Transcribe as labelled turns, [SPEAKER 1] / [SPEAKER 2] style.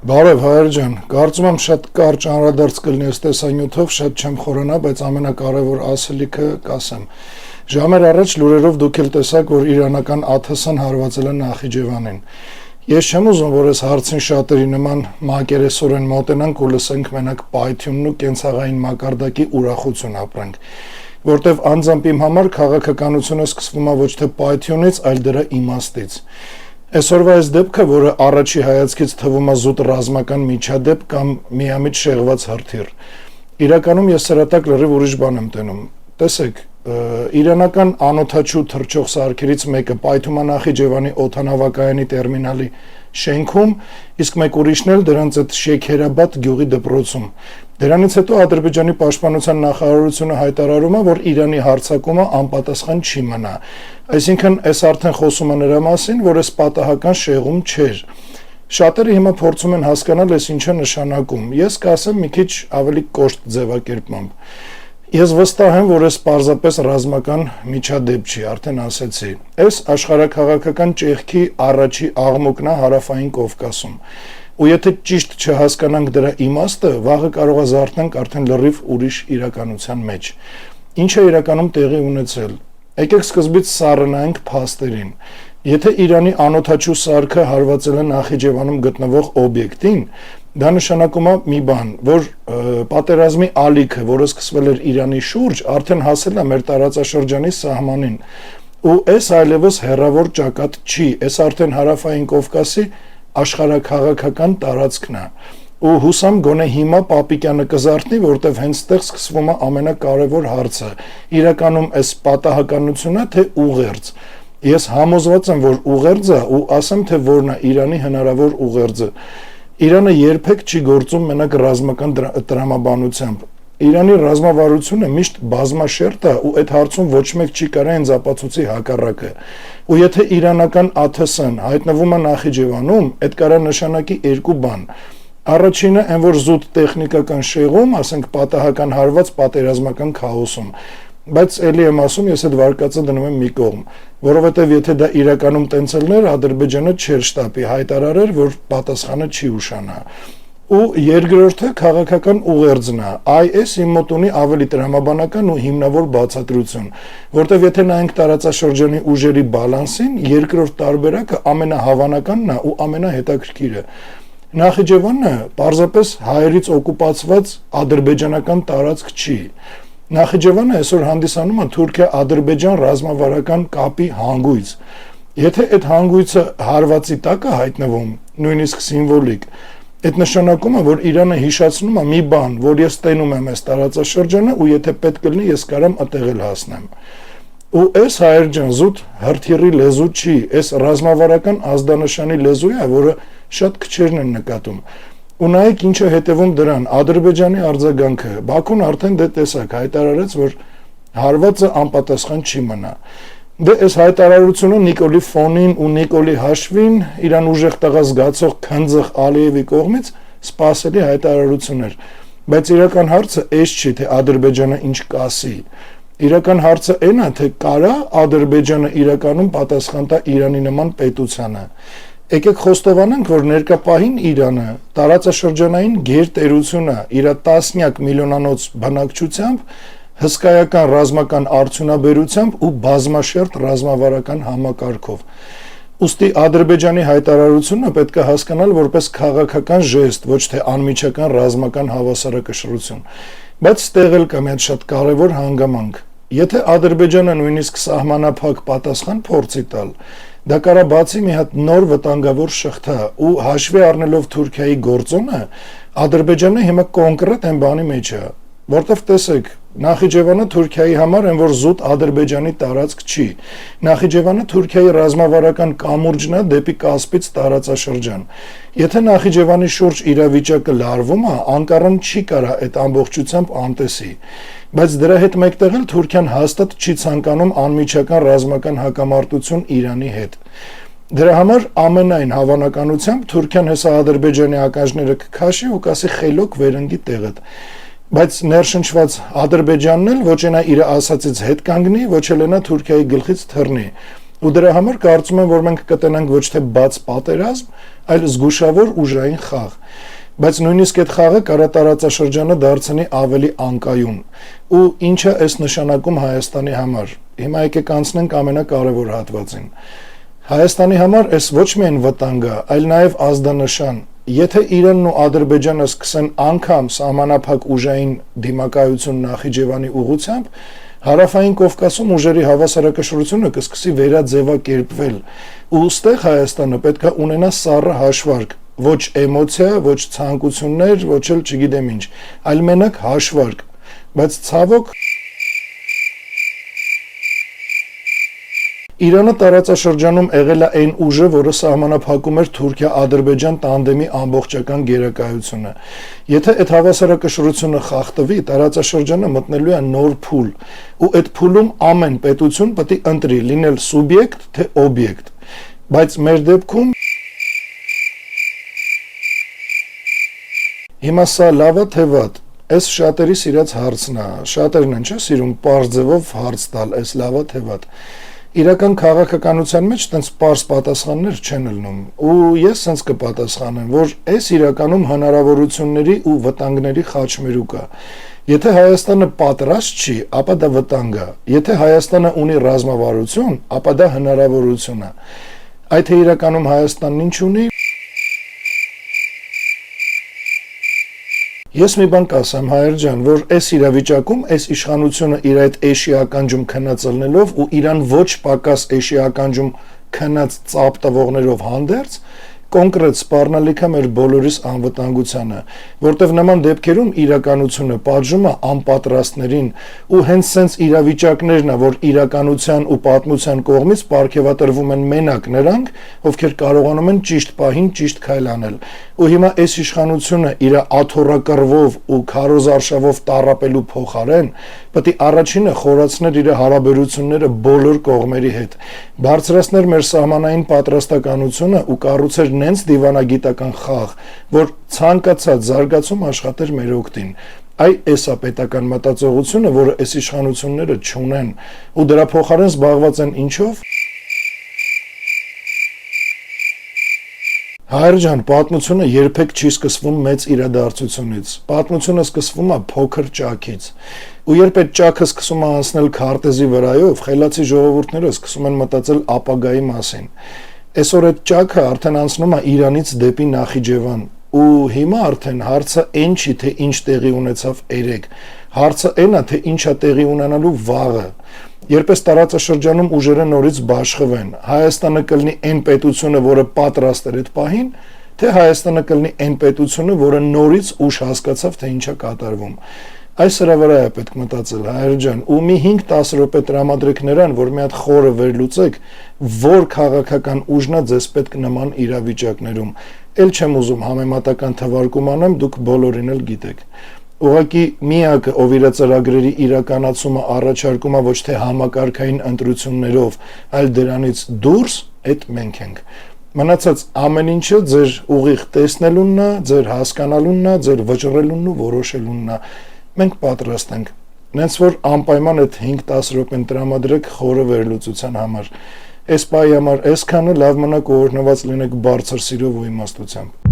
[SPEAKER 1] Բարև հայր ջան, կարծում եմ շատ կարճ անդրադարձ կլինի այս տեսանյութով, շատ չեմ խորանա, բայց ամենակարևոր ասելիքը կասեմ։ Ժամեր առաջ լուրերով դուք էլ տեսաք, որ իրանական ԱԹՍ-ն հարվածել է Նախիջևանին։ Ես չեմ ուզում, որ այս հարցին շատերի նման մակերեսորեն մոտենանք ու լսենք մենակ պայթյունն ու կենցաղային մակարդակի ուրախություն ապրենք, որտեվ անձամբ իմ համար քաղաքականությունը սկսվում է ոչ թե պայթյունից, այլ դրա իմաստից։ Այսօրվա այս դեպքը, որը առաջի հայացքից թվում է զուտ ռազմական միջադեպ կամ միամիտ շեղված հրթիռ, իրականում ես սրատակ լրիվ ուրիշ բան եմ տենում։ Տեսեք, իրանական անօդաչու թռչող սարքերից մեկը պայթում է Նախիջևանի օդանավակայանի տերմինալի շենքում, իսկ մեկ ուրիշն էլ դրանց այդ Շեքերաբադ գյուղի դպրոցում։ Դրանից հետո Ադրբեջանի պաշտպանության նախարարությունը հայտարարում է, որ Իրանի հարձակումը անպատասխան չի մնա։ Այսինքն, այս արդեն խոսում է նրա մասին, որ այս պատահական շեղում չէր։ Շատերը հիմա փորձում են հասկանալ, այս ինչ է նշանակում։ Ես կասեմ մի քիչ ավելի կոշտ ձևակերպմամբ։ Ես վստահ եմ, որ այս պարզապես ռազմական միջադեպ չի, արդեն ասեցի։ Այս աշխարհաքաղաքական ճեղքի առաջի աղմուկն է Հարավային Կովկասում։ Ու եթե ճիշտ չհասկանանք դրա իմաստը, վաղը կարող է զարթնանք արդեն լրիվ ուրիշ իրականության մեջ։ Ինչ է իրականում տեղի ունեցել։ Եկեք սկզբից սառնայինք փաստերին։ Եթե Իրանի անօդաչու սարքը հարվածել է Նախիջևանում գտնվող օբյեկտին, դա նշանակում է մի բան, որ պատերազմի ալիքը, որը սկսվել էր Իրանի շուրջ, արդեն հասել է մեր տարածաշրջանի սահմանին։ Ու այս այլևս հեռավոր ճակատ չի, այս արդեն Հարավային Կովկասի աշխարհաքաղաքական տարածքն է։ Ու հուսամ գոնե հիմա Պապիկյանը կզարթնի, որտեվ հենց այդտեղ սկսվում է ամենակարևոր հարցը։ Իրականում այս պատահականությունն է, թե ուղերձ։ Ես համոզված եմ, որ ուղերձ է ու ասեմ, թե որն է Իրանի հնարավոր ուղերձը։ Իրանը երբեք չի գործում մենակ ռազմական տրամաբանությամբ։ Իրանի ռազմավարությունը միշտ բազմաշերտ է ու այդ հարցում ոչ մեկ չի կարող ինձ ապացուցի հակառակը։ Ու եթե իրանական ԱԹՍ-ն հայտնվում է Նախիջևանում, այդ կարա նշանակի երկու բան։ Առաջինը, այն որ զուտ տեխնիկական շեղում, ասենք պատահական հարված պատերազմական քաոսում։ Բայց ելի եմ ասում, ես այդ վարկածը դնում եմ մի կողմ, որովհետև եթե դա իրականում տենց ելներ, Ադրբեջանը չէր շտապի հայտարարեր, որ պատասխանը չի ուշանա։ Ու երկրորդը քաղաքական ուղերձն է, այս իմ մոտ ունի ավելի տրամաբանական ու հիմնավոր բացատրություն, որտեվ եթե նայենք տարածաշրջանի ուժերի բալանսին, երկրորդ տարբերակը ամենահավանականն է ու ամենահետաքրքիրը։ Նախիջևանը պարզապես հայերից օկուպացված ադրբեջանական տարածք չի։ Նախիջևանը այսօր հանդիսանում է Թուրքիա-Ադրբեջան ռազմավարական կապի հանգույց։ Եթե այդ հանգույցը հարվածի տակ է հայտնվում, նույնիսկ սիմվոլիկ, այդ նշանակում է, որ Իրանը հիշացնում է մի բան, որ ես տենում եմ այս տարածաշրջանը ու եթե պետք լինի, ես կարամ այդտեղ էլ հասնեմ։ Ու այս հայեր ջան, զուտ հրթիռի լեզու չի, այս ռազմավարական ազդանշանի լեզու է, որը շատ քչերն են նկատում։ Ու նայեք ինչ է հետևում դրան, Ադրբեջանի արձագանքը, Բաքուն արդեն դե տեսակ հայտարարեց, որ հարվածը անպատասխան չի մնա։ Դե այս հայտարարությունը Նիկոլի ֆոնին ու Նիկոլի հաշվին իրան ուժեղ տղա զգացող քնձղ Ալիևի կողմից սպասելի հայտարարություն էր, բայց իրական հարցը այս չի, թե Ադրբեջանը ինչ կասի։ Իրական հարցը այն է, թե կարա Ադրբեջանը իրականում պատասխան տա Իրանի նման պետությանը։ Եկեք խոստովանենք, որ ներկա պահին Իրանը տարածաշրջանային գերտերությունը իր տասնյակ միլիոնանոց բնակչությամբ, հսկայական ռազմական արդյունաբերությամբ ու բազմաշերտ ռազմավարական համակարգով։ Ուստի Ադրբեջանի հայտարարությունը պետք է հասկանալ որպես քաղաքական ժեստ, ոչ թե անմիջական ռազմական հավասարակշռություն։ Բայց ստեղ էլ կա մի շատ կարևոր հանգամանք։ Եթե Ադրբեջանը նույնիսկ սահմանափակ պատասխան փորձի տալ, դա կարա բացի մի հատ նոր վտանգավոր շղթա ու հաշվի առնելով Թուրքիայի գործոնը, Ադրբեջանը հիմա կոնկրետ այն բանի մեջ է, որտեվ տեսեք, Նախիջևանը Թուրքիայի համար այն որ զուտ Ադրբեջանի տարածք չի։ Նախիջևանը Թուրքիայի ռազմավարական կամուրջն է դեպի Կասպից տարածաշրջան։ Եթե Նախիջևանի շուրջ իրավիճակը լարվում է, Անկարան չի կարա այդ ամբողջությամբ անտեսի։ Բայց դրա հետ մեկտեղ էլ Թուրքիան հաստատ չի ցանկանում անմիջական ռազմական հակամարտություն Իրանի հետ։ Դրա համար ամենայն հավանականությամբ Թուրքիան հեսա Ադրբեջանի ականջները կքաշի ու կասի խելոք վերընկի տեղդ։ Բայց ներշնչված Ադրբեջանն էլ ոչ այնա իր ասածից հետ կանգնի, ոչ էլ այնա Թուրքիայի գլխից թռնի։ Ու դրա համար կարծում եմ, որ մենք կտենանք ոչ թե բաց պատերազմ, այլ զգուշավոր ուժային խաղ։ Բայց նույնիսկ այդ խաղը կարա տարածաշրջանը դարձնի ավելի անկայուն։ Ու ինչը էս նշանակում Հայաստանի համար։ Հիմա եկեք անցնենք ամենակարևոր հատվածին։ Հայաստանի համար էս ոչ միայն վտանգ է, այլ նաև ազդանշան։ Եթե Իրանն ու Ադրբեջանը սկսեն անգամ սահմանափակ ուժային դիմակայություն Նախիջևանի ուղղությամբ, Հարավային Կովկասում ուժերի հավասարակշռությունը կսկսի վերաձևակերպվել, ու ստեղ Հայաստանը պետք է ունենա սառը հաշվարկ, ոչ էմոցիա, ոչ ցանկություններ, ոչ էլ չգիտեմ ինչ, այլ մենակ հաշվարկ, բայց ցավոք Իրանը տարածաշրջանում եղել է այն ուժը, որը սահմանափակում էր Թուրքիա-Ադրբեջան տանդեմի ամբողջական գերակայությունը։ Եթե այդ հավասարակշռությունը խախտվի, տարածաշրջանը մտնելու է նոր փուլ, ու այդ փուլում ամեն պետություն պետք է ընտրի լինել սուբյեկտ թե օբյեկտ։ Բայց մեր դեպքում հիմա սա լավ է թե վատ։ Այս շատերի սիրած հարցն է։ Շատերն են չէ՞ սիրում պարզ ձևով հարց տալ, այս լավ է թե վատ։ Իրական քաղաքականության մեջ տենց պարզ պատասխաններ չեն ելնում, ու ես սենց կպատասխանեմ, որ այս իրականում հնարավորությունների ու վտանգների խաչմերուկ է։ Եթե Հայաստանը պատրաստ չի, ապա դա վտանգ է։ Եթե Հայաստանը ունի ռազմավարություն, ապա դա հնարավորություն է։ Այդ թե իրականում Հայաստանն ինչ ունի։ Ես մի բան կասեմ, Հայեր ջան, որ այս իրավիճակում այս իշխանությունը իր այդ էշի ականջում քնած ելնելով ու իրան ոչ պակաս էշի ականջում քնած ծապ տվողներով հանդերձ կոնկրետ սպառնալիք է մեր բոլորիս անվտանգությանը, որտեվ նման դեպքերում իրականությունը պատժում է անպատրաստներին ու հենց սենց իրավիճակներն է, որ իրականության ու պատմության կողմից պարգևատրվում են մենակ նրանք, ովքեր կարողանում են ճիշտ պահին ճիշտ քայլ անել։ Ու հիմա այս իշխանությունը իր աթոռակռվով ու քարոզարշավով տառապելու փոխարեն պետք է առաջինը խորացներ իր հարաբերությունները բոլոր կողմերի հետ, բարձրացներ մեր սահմանային պատրաստականությունը ու կառուցեր նենց դիվանագիտական խաղ, որ ցանկացած զարգացում աշխատեր մեր օգտին։ Այս է պետական մտածողությունը, որը այս իշխանությունները չունեն, ու դրա փոխարեն զբաղված են ինչով։ Հայեր ջան, պատմությունը երբեք չի սկսվում մեծ իրադարձությունից։ Պատմությունը սկսվում է փոքր ճաքից։ Ու երբ այդ ճաքը սկսում է անցնել քարտեզի վրայով, խելացի ժողովուրդները սկսում են մտածել ապագայի մասին։ Այսօր այդ ճաքը արդեն անցնում է Իրանից դեպի Նախիջևան, ու հիմա արդեն հարցը այն չի, թե ինչ տեղի ունեցավ երեկ, հարցը այն է, թե ինչ է տեղի ունենալու վաղը։ Երբ այս տարածաշրջանում ուժերը նորից բաշխվեն, Հայաստանը կլինի այն պետությունը, որը պատրաստ էր այդ պահին, թե Հայաստանը կլինի այն պետությունը, որը նորից ուշ հասկացավ, թե ինչ է կատարվում։ Այս հրա վրա է պետք մտածել, Հայեր ջան, ու մի 5-10 րոպե տրամադրեք նրան, որ մի հատ խորը վերլուծեք, որ քաղաքական ուժն է ձեզ պետք նման իրավիճակներում։ Էլ չեմ ուզում համեմատական թվարկում անեմ, դուք բոլորին էլ գիտեք։ Ուղղակի միակը, ով իր ծրագրերի իրականացումը առաջարկում է ոչ թե համակարգային ընտրություններով, այլ դրանից դուրս, այդ մենք ենք։ Մնացած ամեն ինչը ձեր ուղիղ տեսնելունն է, ձեր հասկանալունն է, ձեր վճռելունն ու որոշելունն է։ Մենք պատրաստ ենք։ Նենց որ անպայման այդ 5-10 րոպեն տրամադրեք խորը վերլուծության համար։ Այս պահի համար այսքանը, լավ մնաք ու օրհնված լինեք բարձր սիրով ու իմաստությամբ։